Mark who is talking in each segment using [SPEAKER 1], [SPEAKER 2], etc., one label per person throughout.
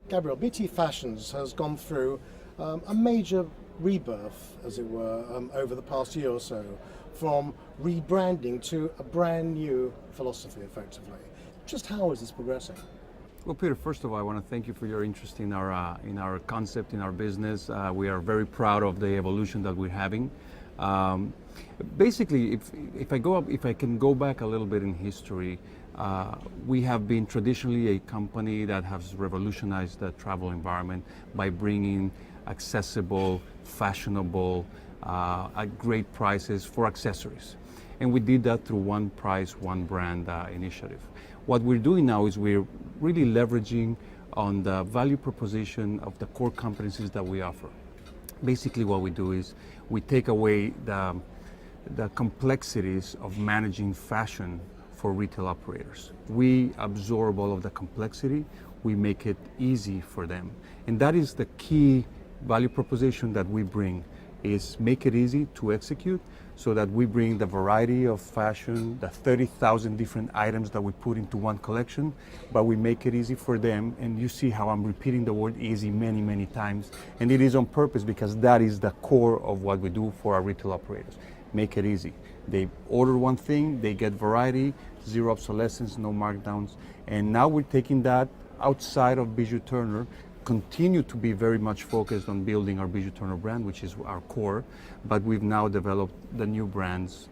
[SPEAKER 1] Gabriel, BT Fashions has gone through a major rebirth, as it were, over the past year or so, from rebranding to a brand new philosophy, effectively. Just how is this progressing?
[SPEAKER 2] Well, Peter, first of all, I want to thank you for your interest in our concept, in our business. We are very proud of the evolution that we're having. Basically, if I can go back a little bit in history, we have been traditionally a company that has revolutionized the travel environment by bringing accessible, fashionable, at great prices for accessories. And we did that through one price, one brand initiative. What we're doing now is we're really leveraging on the value proposition of the core competencies that we offer. Basically what we do is we take away the complexities of managing fashion for retail operators. We absorb all of the complexity, we make it easy for them. And that is the key value proposition that we bring, is make it easy to execute, so that we bring the variety of fashion, the 30,000 different items that we put into one collection, but we make it easy for them. And you see how I'm repeating the word easy many, many times. And it is on purpose, because that is the core of what we do for our retail operators. Make it easy. They order one thing, they get variety, zero obsolescence, no markdowns. And now we're taking that outside of Bijou Turner, continue to be very much focused on building our Bijou Turner brand, which is our core, but we've now developed the new brands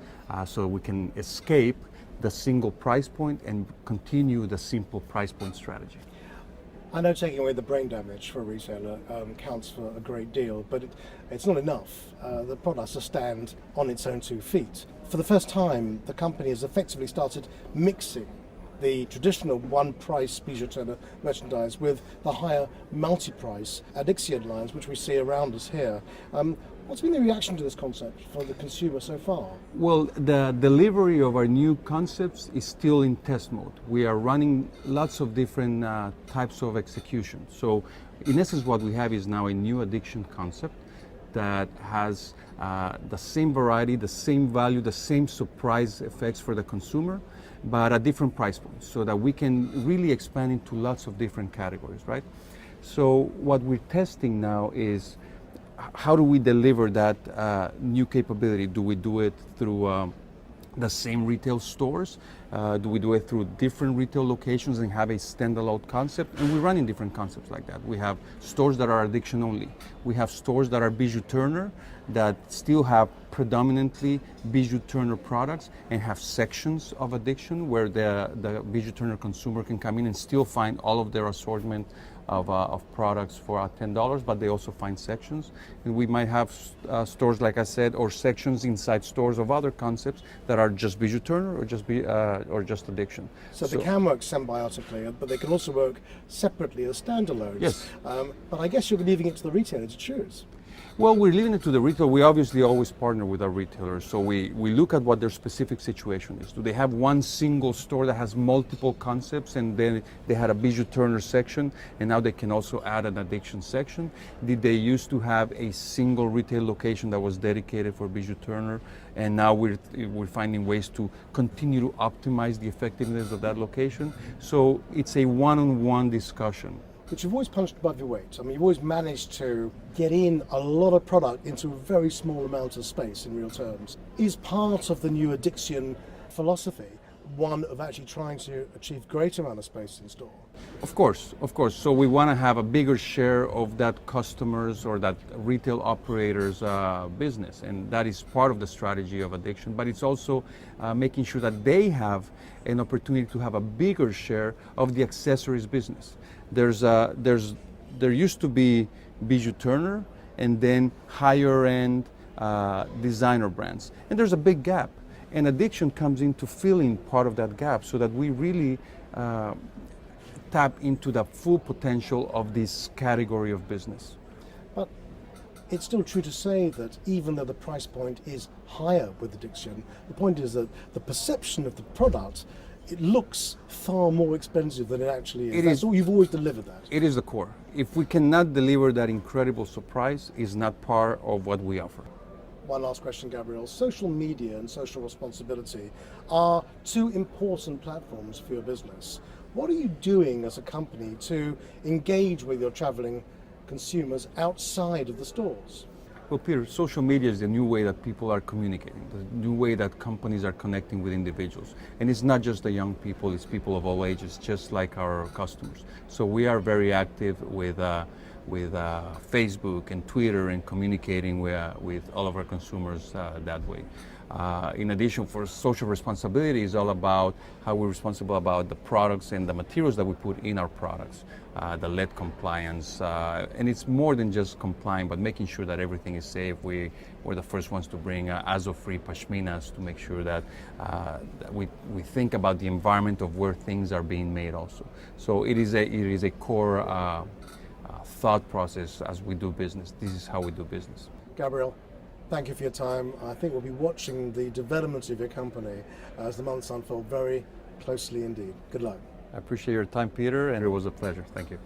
[SPEAKER 2] so we can escape the single price point and continue the simple price point strategy.
[SPEAKER 1] I know taking away the brain damage for a retailer counts for a great deal, but it's not enough. The product has to stand on its own 2 feet. For the first time, the company has effectively started mixing the traditional one-price Bijou Turner merchandise with the higher multi-price Addixion lines, which we see around us here. What's been the reaction to this concept for the consumer so far?
[SPEAKER 2] Well, the delivery of our new concepts is still in test mode. We are running lots of different types of execution. So in essence, what we have is now a new addiction concept that has the same variety, the same value, the same surprise effects for the consumer, but at different price points, so that we can really expand into lots of different categories, right? So what we're testing now is how do we deliver that new capability? Do we do it through the same retail stores? Do we do it through different retail locations and have a standalone concept? And we're running different concepts like that. We have stores that are addiction only. We have stores that are Bijou Turner that still have predominantly Bijou Turner products and have sections of addiction where the Bijou Turner consumer can come in and still find all of their assortment of products for $10, but they also find sections. And we might have stores, like I said, or sections inside stores of other concepts that are just Bijou Turner or just addiction.
[SPEAKER 1] So they can work symbiotically, but they can also work separately as standalones.
[SPEAKER 2] Yes.
[SPEAKER 1] But I guess you're leaving it to the retailer to choose.
[SPEAKER 2] Well, we're leaving it to the retailer. We obviously always partner with our retailers, so we look at what their specific situation is. Do they have one single store that has multiple concepts, and then they had a Bijou Turner section, and now they can also add an addiction section? Did they used to have a single retail location that was dedicated for Bijou Turner, and now we're finding ways to continue to optimize the effectiveness of that location? So it's a one-on-one discussion.
[SPEAKER 1] But you've always punched above your weight. I mean, you've always managed to get in a lot of product into a very small amount of space in real terms. Is part of the new addiction philosophy one of actually trying to achieve greater amount of space in store?
[SPEAKER 2] Of course. So we want to have a bigger share of that customers or that retail operators business, and that is part of the strategy of addiction, but it's also making sure that they have an opportunity to have a bigger share of the accessories business. There used to be Bijou Turner and then higher end designer brands, and there's a big gap. And addiction comes into filling part of that gap, so that we really tap into the full potential of this category of business.
[SPEAKER 1] But it's still true to say that even though the price point is higher with addiction, the point is that the perception of the product, it looks far more expensive than it actually is. You've always delivered that.
[SPEAKER 2] It is the core. If we cannot deliver that incredible surprise, it's not part of what we offer.
[SPEAKER 1] One last question, Gabriel. Social media and social responsibility are two important platforms for your business. What are you doing as a company to engage with your traveling consumers outside of the stores?
[SPEAKER 2] Well, Peter, social media is the new way that people are communicating, the new way that companies are connecting with individuals. And it's not just the young people, it's people of all ages, just like our customers. So we are very active with Facebook and Twitter and communicating with all of our consumers that way. In addition, for social responsibility is all about how we're responsible about the products and the materials that we put in our products, the lead compliance, and it's more than just complying, but making sure that everything is safe. We're the first ones to bring azo-free pashminas to make sure that we think about the environment of where things are being made also. So it is a core thought process as we do business. This is how we do business.
[SPEAKER 1] Gabriel, thank you for your time. I think we'll be watching the development of your company as the months unfold very closely indeed. Good luck.
[SPEAKER 2] I appreciate your time, Peter, and it was a pleasure. Thank you.